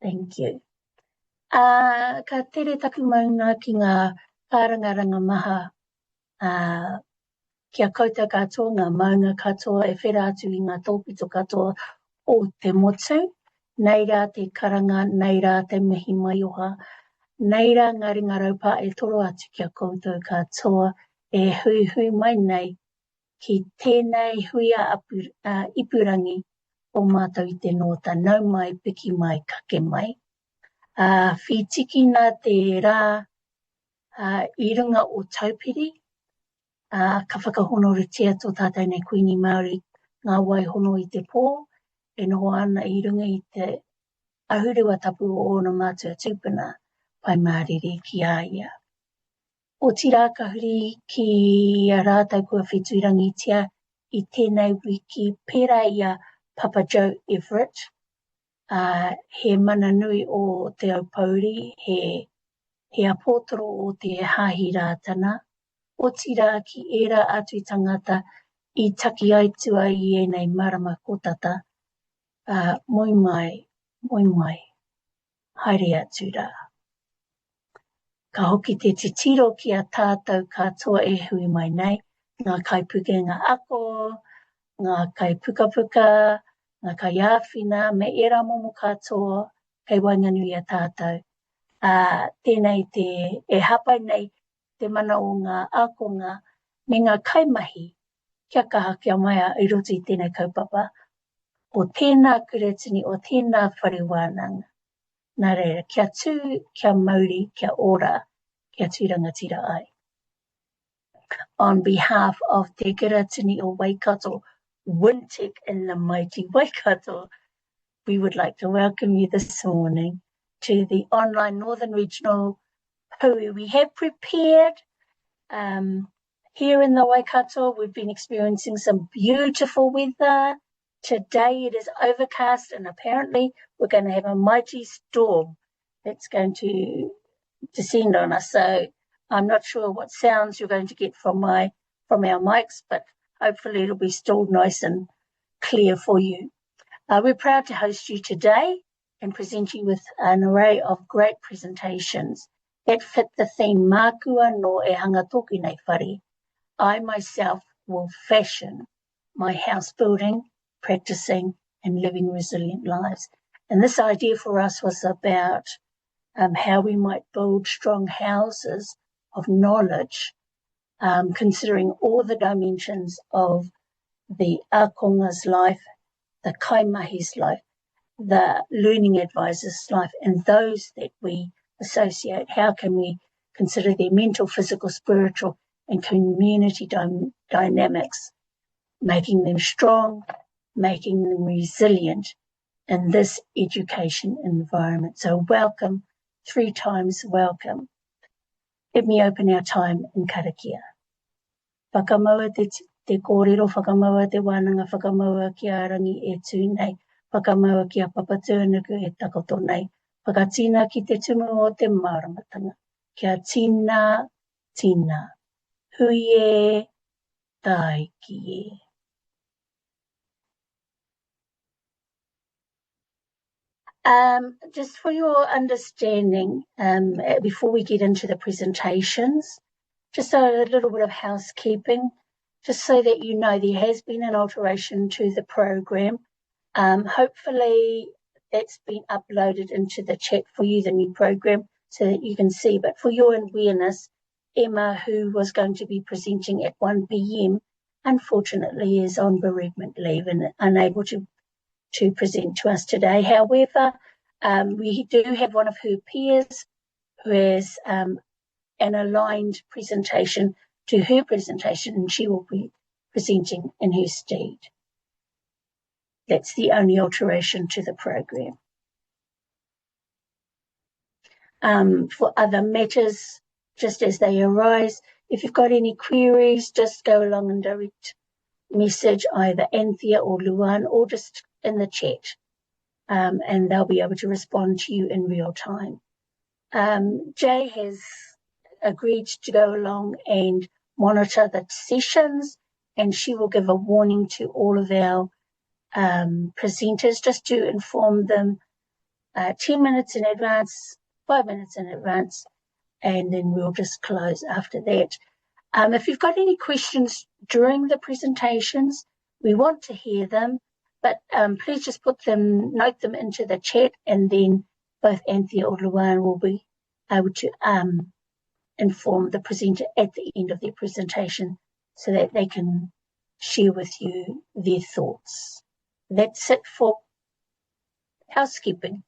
Thank you. Ka tere taku maunga ki ngā kārangaranga maha. Kia koutou katoa, ngā maunga katoa, e whera atu i ngā tōpito katoa o te motu. Nei rā te karanga, nei rā te mihi mai oha. Nei rā ngā ringa raupā e toro atu kia koutou katoa, e hui mai nei ki tēnei huia ipurangi o mātou i te nota. Nau mai, piki mai, kake mai. Whitiki nā te rā i runga o taupiri, ka whakahono ritia tō tātou nei kuini Māori, ngā waihono i te pō, e noho ana i runga i te ahurua tapu o ona mātua tūpuna, pai māriri ki āia. O tira ka huri ki a rātou kua whetūrangitia i tēnei wiki pērā ia Papa Joe Everett, he mana nui o te aupauri, he apōtoro o te hahi rātana, o tira ki era atu tangata i taki aitua i enei marama kotata, moi mai, haere atu rā. Ka hoki te titiro ki a tātou katoa e hui mai nei, ngā kaipukenga ako, ngā kai pukapuka, ngā kai āwhina, me era momo katoa, kei wainganui a tātou. Tēnei e hapai nei te mana o ngā ākonga, me ngā kaimahi, kia kaha kia maia i roto i tēnei kaupapa, o tēnā kuretini, o tēnā whariwānanga. Nā reira, kia tū, kia mauri, kia ora, kia tūrangatira ai. On behalf of Te Kiratini o Waikato, Wintec and the mighty Waikato, we would like to welcome you this morning to the online Northern Regional Hui. We have prepared here in the Waikato. We've been experiencing some beautiful weather. Today it is overcast and apparently we're going to have a mighty storm that's going to descend on us. So I'm not sure what sounds you're going to get from our mics, but hopefully it'll be still nice and clear for you. We're proud to host you today and present you with an array of great presentations that fit the theme Mākua no e hanga toki nei whare. I myself will fashion my house building, practicing and living resilient lives. And this idea for us was about how we might build strong houses of knowledge, considering all the dimensions of the ākonga's life, the kaimahi's life, the learning advisor's life, and those that we associate. How can we consider their mental, physical, spiritual, and community dynamics, making them strong, making them resilient in this education environment. So welcome, 3 times welcome. Let me open our time in karakia. Whakamaua te kōrero, whakamaua te wānanga, whakamaua ki a rangi e tū nei, whakamaua ki a papatūnuku e takoto nei, whakatina ki te tumu o te mārangatanga, kia tina, hui e, tai ki e. Just for your understanding, before we get into the presentations, just a little bit of housekeeping, just so that you know there has been an alteration to the program. Hopefully that's been uploaded into the chat for you, the new program, so that you can see. But for your awareness, Emma, who was going to be presenting at 1 p.m, unfortunately is on bereavement leave and unable to present to us today. However, we do have one of her peers who has an aligned presentation to her presentation, and she will be presenting in her stead. That's the only alteration to the program. For other matters, just as they arise, if you've got any queries, just go along and direct message either Anthea or Luan, or just in the chat, and they'll be able to respond to you in real time. Jay has agreed to go along and monitor the sessions, and she will give a warning to all of our presenters just to inform them 10 minutes in advance, 5 minutes in advance, and then we'll just close after that. If you've got any questions during the presentations, we want to hear them, but please just note them into the chat, and then both Anthea or Luann will be able to inform the presenter at the end of their presentation so that they can share with you their thoughts. That's it for housekeeping.